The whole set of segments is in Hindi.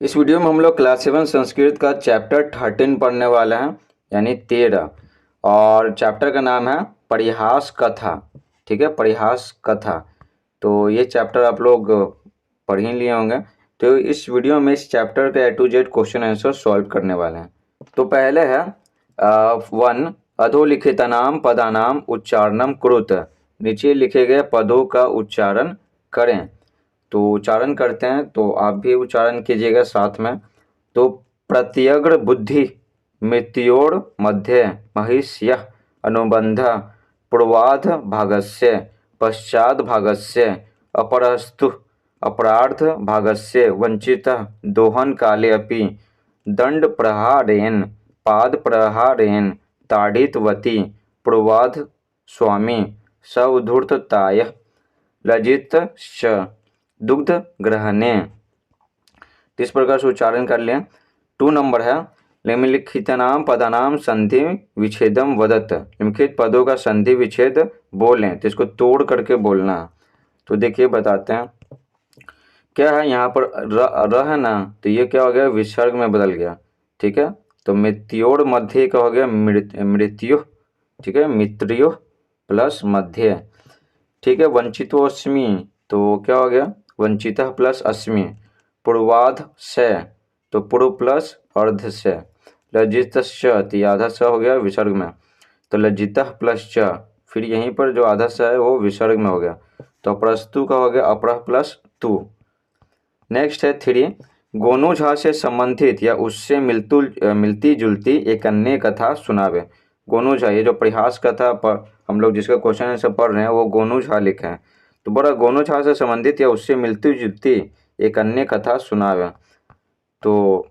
इस वीडियो में हम लोग क्लास 7 संस्कृत का चैप्टर 13 पढ़ने वाले हैं, यानी 13। और चैप्टर का नाम है परिहास कथा। ठीक है, परिहास कथा। तो ये चैप्टर आप लोग पढ़ ही लिए होंगे। तो इस वीडियो में इस चैप्टर के A to Z question answer solve करने वाले हैं। तो पहले है 1 अधोलिखितानाम पदानाम उच्चारणम कुरुत। नीचे लिखे गए पदों का उच्चारण करें। तो उच्चारण करते हैं, तो आप भी उच्चारण कीजिएगा साथ में। तो प्रत्यग्र बुद्धि मृत्योर मध्य महिष्यः अनुबंध पूर्वाध भागस्य पश्चाद भागस्य अपरस्तु अपरार्ध भागस्य वंचितः दोहन काले अपि दंड प्रहारेण पाद प्रहारेण ताड़ितवती पूर्वाध स्वामी सौधूर्तताय लज्जित दुग्ध ग्रहणे। इस प्रकार से उच्चारण कर लें। 2 नंबर है निम्नलिखितानाम पदानाम संधि विच्छेदम वदत। निम्नलिखित पदों का संधि विच्छेद बोलें, तो इसको तोड़ करके बोलना। तो देखिए बताते हैं क्या है। यहाँ पर र है ना, तो ये क्या हो गया, विसर्ग में बदल गया। ठीक है, तो मृत्योर मध्य का हो गया मृत्यु। ठीक है, मित्रियो प्लस मध्य। ठीक है, वंचितोस्मि तो क्या हो गया, वंचितः प्लस अस्मि। पूर्वाध से तो पूर्व प्लस अर्ध से। लज्जितस्य आधा स हो गया विसर्ग में, तो लज्जितः प्लस च। फिर यहीं पर जो आधा स है वो विसर्ग में हो गया, तो अपरस्तु का हो गया अपरह प्लस तु। नेक्स्ट है 3 गोनू झा से संबंधित या उससे मिलती जुलती एक अन्य कथा सुनावे। गोनू झा, ये जो परिहास कथा पर हम लोग जिसका क्वेश्चन आंसर पढ़ रहे हैं वो गोनू झा लिखे हैं। तो बड़ा गोनू झा से संबंधित या उससे मिलती जुलती एक अन्य कथा सुनावे। तो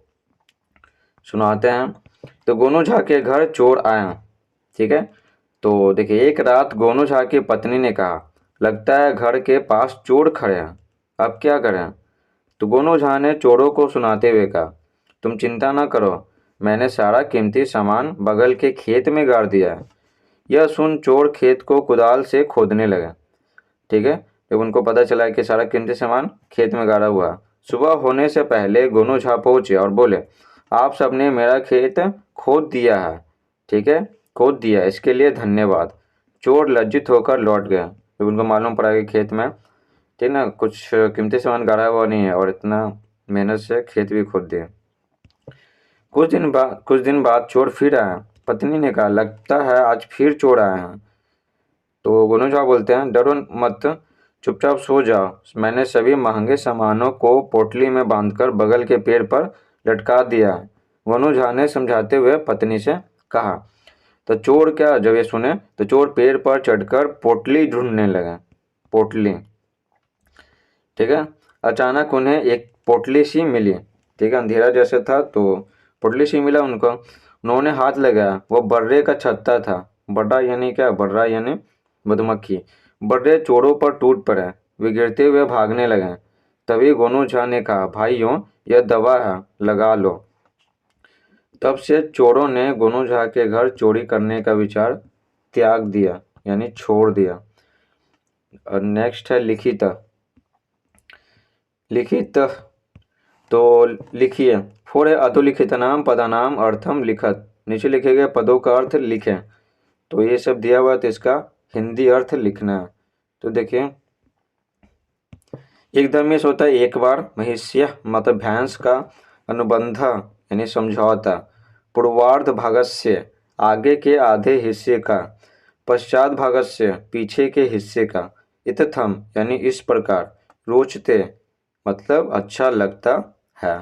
सुनाते हैं। तो गोनू झा के घर चोर आया। ठीक है, तो देखिए एक रात गोनू झा की पत्नी ने कहा, लगता है घर के पास चोर खड़े हैं, अब क्या करें। तो गोनू झा ने चोरों को सुनाते हुए कहा, तुम चिंता न करो, मैंने सारा कीमती सामान बगल के खेत में गाड़ दिया है। यह सुन चोर खेत को कुदाल से खोदने लगे। ठीक है, जब उनको पता चला कि सारा कीमती सामान खेत में गाड़ा हुआ। सुबह होने से पहले गोनू झा पहुंचे और बोले, आप सबने मेरा खेत खोद दिया है। ठीक है, खोद दिया, इसके लिए धन्यवाद। चोर लज्जित होकर लौट गए जब उनको मालूम पड़ा कि खेत में, ठीक ना, कुछ कीमती सामान गाड़ा हुआ नहीं है और इतना मेहनत से खेत भी खोद दिया। कुछ दिन बाद चोर फिर आया। पत्नी ने कहा, लगता है आज फिर चोर आए हैं। तो गोनू झा बोलते हैं, डरो मत, चुपचाप सो जाओ, मैंने सभी महंगे सामानों को पोटली में बांधकर बगल के पेड़ पर लटका दिया है। गोनू झा ने समझाते हुए पत्नी से कहा। तो चोर क्या, जब ये सुने तो चोर पेड़ पर चढ़कर पोटली ढूंढने लगे। पोटली, ठीक है, अचानक उन्हें एक पोटली सी मिली। ठीक है, अंधेरा जैसे था तो पोटली सी मिला उनको। उन्होंने हाथ लगाया, वो बर्रे का छत्ता था। बर्रा यानी क्या, बर्रा यानी मधुमक्खी। बर्रे चोरों पर टूट पड़े, वे गिरते हुए भागने लगे। तभी गोनू झा ने कहा, भाइयों यह दवा है, लगा लो। तब से चोरों ने गोनू झा के घर चोरी करने का विचार त्याग दिया, यानी छोड़ दिया। और नेक्स्ट है लिखित। लिखित तो लिखिए। 4 है अधोलिखितानाम पदानाम अर्थम लिखत। नीचे लिखे गए पदों का अर्थ लिखें। तो ये सब दिया हुआ है, तो इसका हिंदी अर्थ लिखना है। तो देखिए एकदम में होता है एक बार, महिष्य मतलब भैंस का, अनुबंध यानी समझौता, पूर्वार्ध भागस्य आगे के आधे हिस्से का, पश्चात भागस्य पीछे के हिस्से का, इत्थम यानी इस प्रकार, रोचते मतलब अच्छा लगता है।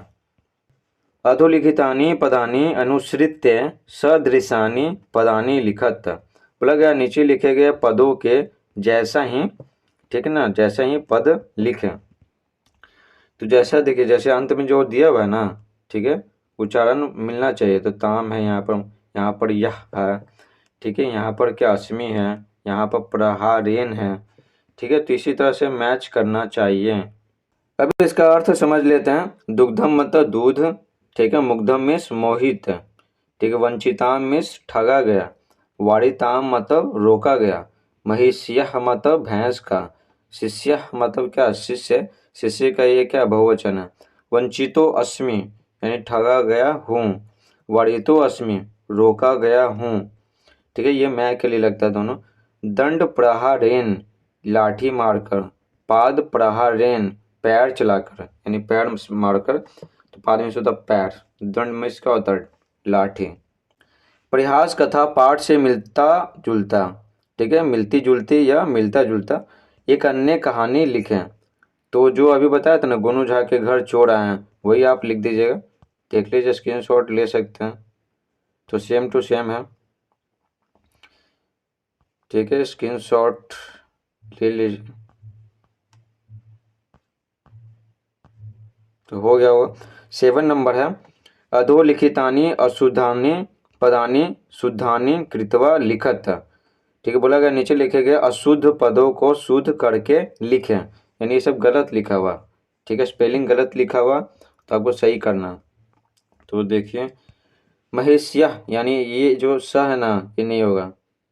अधोलिखितानि पदानि अनुसृत्य सदृशानि पदानि लिखत। बोला गया नीचे लिखे गए पदों के जैसा ही, ठीक है ना, जैसा ही पद लिखें। तो जैसा देखिए, जैसे अंत में जो दिया हुआ है ना, ठीक है, उच्चारण मिलना चाहिए। तो ताम है यहाँ पर यह है। ठीक है, यहाँ पर क्या अस्मि है, यहाँ पर प्रहारेन है। ठीक है, तो इसी तरह से मैच करना चाहिए। अब इसका अर्थ समझ लेते हैं। दुग्धम मतलब दूध। ठीक है, मुग्धम मीन्स मोहित। ठीक है, वंचिताम मीन्स ठगा गया। वारिताम मतलब रोका गया। महिष्यः मतलब भैंस का। शिष्य मतलब क्या, शिष्य। शिष्य का ये क्या बहुवचन है। वंचितो अस्मि यानी ठगा गया हूँ, वरितो अस्मि रोका गया हूँ। ठीक है, ये मैं के लिए लगता है दोनों। दंड प्रहारेन लाठी मारकर, पाद प्रहारेन पैर चलाकर यानी पैर मारकर, तो पाद में से होता पैर, दंड में इसका होता है लाठी। परिहास कथा पाठ से मिलता जुलता, ठीक है, मिलती जुलती या मिलता जुलता एक अन्य कहानी लिखें। तो जो अभी बताया था ना, गोनू झा के घर चोर आए हैं, वही आप लिख दीजिएगा। देख लीजिए, स्क्रीनशॉट ले सकते हैं, तो सेम टू सेम है। ठीक है, स्क्रीनशॉट ले लीजिए, तो हो गया वो। 7 नंबर है, अधोलिखितानि अशुद्धानि पदानि शुद्धानि कृत्वा लिखत। ठीक है, बोला गया नीचे लिखे गए अशुद्ध पदों को शुद्ध करके लिखें, यानी ये सब गलत लिखा हुआ। ठीक है, स्पेलिंग गलत लिखा हुआ तो आपको सही करना। तो देखिए, महेशिया यानी ये जो स है ना, ये नहीं होगा।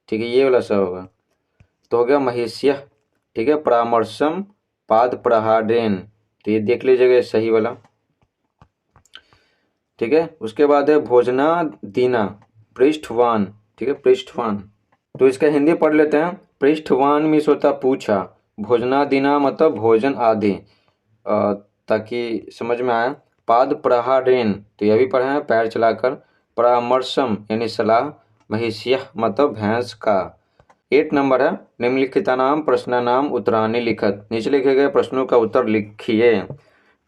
ठीक है, ये वाला स होगा, तो हो गया महेशिया। ठीक है, परामर्शम पाद प्रहारेन, तो ये देख लीजिएगा सही वाला। ठीक है, उसके बाद है भोजना दीना पृष्ठवान। ठीक है, पृष्ठवान, तो इसका हिंदी पढ़ लेते हैं। पृष्ठवान मीन्स होता पूछा, भोजना दीना मतलब भोजन आदि, ताकि समझ में आए। पाद प्रहारेन, तो यह भी पढ़े हैं पैर चलाकर। परामर्शम यानी सलाह, महिष्य मतलब भैंस का। 8 नंबर है, निम्नलिखितानाम प्रश्नानाम उत्तराणि लिखत। नीचे लिखे गए प्रश्नों का उत्तर लिखिए।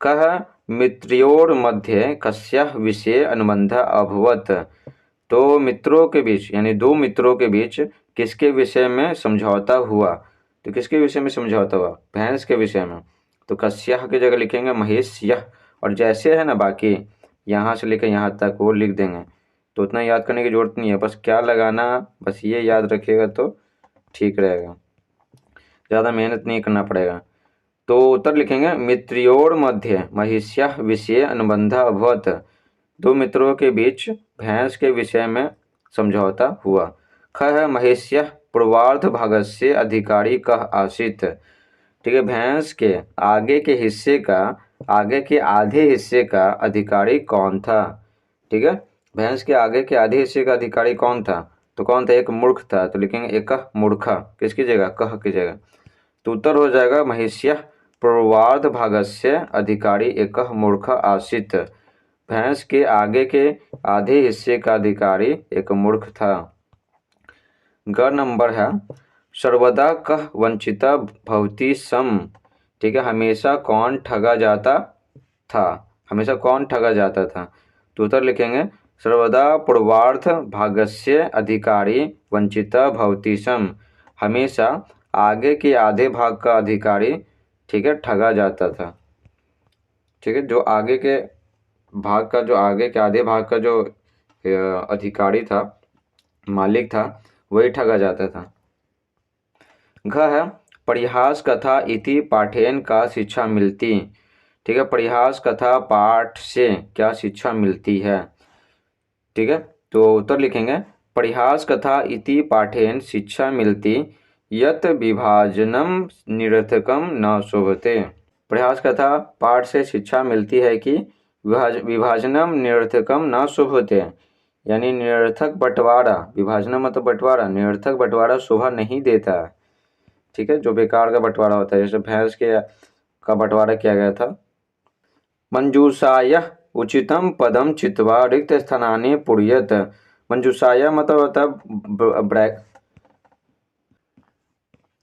कह मित्रोर मध्य कस्याः विषये अनुबंध अभवत। तो मित्रों के बीच यानी दो मित्रों के बीच किसके विषय में समझौता हुआ। तो किसके विषय में समझौता हुआ, भैंस के विषय में। तो कस्याः की जगह लिखेंगे महेश्यः, और जैसे है ना बाकी यहाँ से लेकर यहाँ तक वो लिख देंगे। तो उतना याद करने की जरूरत नहीं है, बस क्या लगाना बस ये याद रखिएगा तो ठीक रहेगा, ज़्यादा मेहनत नहीं करना पड़ेगा। तो उत्तर लिखेंगे मित्रोर मध्य महिष्यः विषये अनुबंध अभवत। दो मित्रों के बीच भैंस के विषय में समझौता हुआ। ख है महिष्यः पूर्वार्ध भागस्य अधिकारी कः आसीत्। ठीक है, भैंस के आगे के हिस्से का, आगे के आधे हिस्से का अधिकारी कौन था। ठीक है, भैंस के आगे के आधे हिस्से का अधिकारी कौन था, तो कौन था, एक मूर्ख था। तो लिखेंगे एक मूर्खा, किसकी जगह, कह की जगह। तो उत्तर हो जाएगा महिष्यः पूर्वार्ध भागस्य अधिकारी एक मूर्ख आसीत्। भैंस के आगे के आधे हिस्से का अधिकारी एक मूर्ख था। ग नंबर है, सर्वदा कह वंचिता भवति सम। ठीक है, हमेशा कौन ठगा जाता था, हमेशा कौन ठगा जाता था। तो उत्तर लिखेंगे सर्वदा पूर्वार्ध भागस्य अधिकारी वंचिता भवति सम। हमेशा आगे के आधे भाग का अधिकारी, ठीक है, ठगा जाता था। ठीक है, जो आगे के भाग का, जो आगे के आधे भाग का जो अधिकारी था, मालिक था, वही ठगा जाता था। घ है, परिहास कथा इति पाठेन का शिक्षा मिलती। ठीक है, परिहास कथा पाठ से क्या शिक्षा मिलती है। ठीक है, तो उत्तर लिखेंगे परिहास कथा इति पाठेन शिक्षा मिलती यत विभाजनम निरर्थकम न शोभते। परिहास कथा पाठ से शिक्षा मिलती है कि विभाजनम निरर्थकम न शोभते, यानी निरर्थक बंटवारा, विभाजनम मतलब बंटवारा, निरर्थक बंटवारा शोभा नहीं देता। ठीक है, जो बेकार का बंटवारा होता है, जैसे भैंस के का बंटवारा किया गया था। मंजूषाय उचितम पदम चित्वा रिक्त स्थानानि पूर्यत। मंजूषाय मतलब होता है ब्रैक।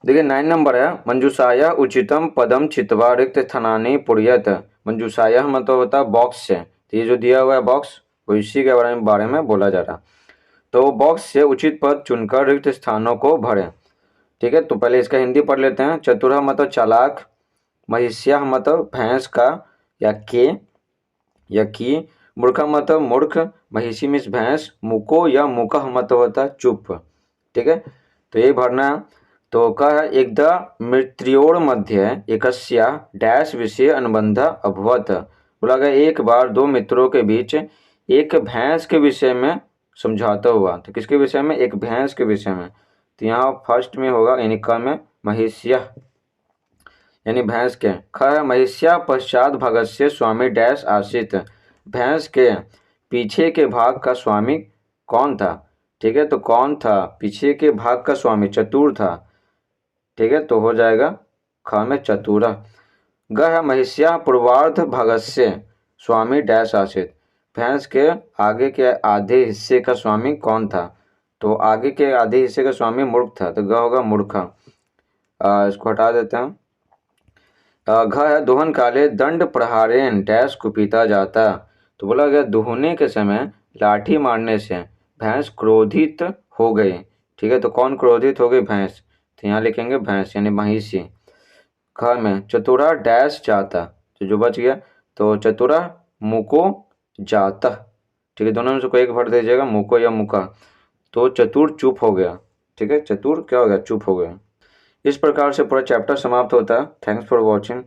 देखिए 9 नंबर है, मंजूषाय उचितम पदम चित्वा रिक्त स्थानानि पूर्यत। मंजूषाय मतलब होता है बॉक्स से, तो ये जो दिया हुआ है बॉक्स, वो इसी के बारे में बोला जा रहा। तो बॉक्स से उचित पद चुनकर रिक्त स्थानों को भरें। ठीक है, तो पहले इसका हिंदी पढ़ लेते हैं। चतुर मतलब चालाक, महिष्या मतलब भैंस का या के या की, मूर्खा मतलब मूर्ख, महिषी मीन्स भैंस, मुको या मुकह मतलब होता है चुप। ठीक है, तो ये भरना। तो कह एकदा मृत्योर मध्य एकस्या डैश विषय अनुबंध अभवत। बोला गया एक बार दो मित्रों के बीच एक भैंस के विषय में समझौता हुआ। तो किसके विषय में, एक भैंस के विषय में। तो यहाँ फर्स्ट में होगा यानी क में महिष्या यानी भैंस के। ख है महिष्या पश्चात भागस्य स्वामी डैश आसीत। भैंस के पीछे के भाग का स्वामी कौन था? ठीक है, तो कौन था पीछे के भाग का स्वामी? चतुर था। ठीक है, तो हो जाएगा ख में चतुर। ग है महिष्या पूर्वार्ध भागस्य स्वामी डैश आसीत। भैंस के आगे के आधे हिस्से का स्वामी कौन था? तो आगे के आधे हिस्से का स्वामी मूर्ख था, तो ग होगा मूर्ख। इसको हटा देते हैं। घ है दोहन काले दंड प्रहारेण डैश कुपिता जाता। तो बोला गया दोहने के समय लाठी मारने से भैंस क्रोधित हो गई। ठीक है, तो कौन क्रोधित हो गई? भैंस। तो यहाँ लिखेंगे भैंस यानी महिषी। ख में चतुरा डैश जाता, तो जो बच गया तो चतुरा मुको जाता। ठीक है, दोनों में से कोई एक भर दीजिएगा, मुको या मुका। तो चतुर चुप हो गया। ठीक है, चतुर क्या हो गया? चुप हो गया। इस प्रकार से पूरा चैप्टर समाप्त होता है। Thanks for watching.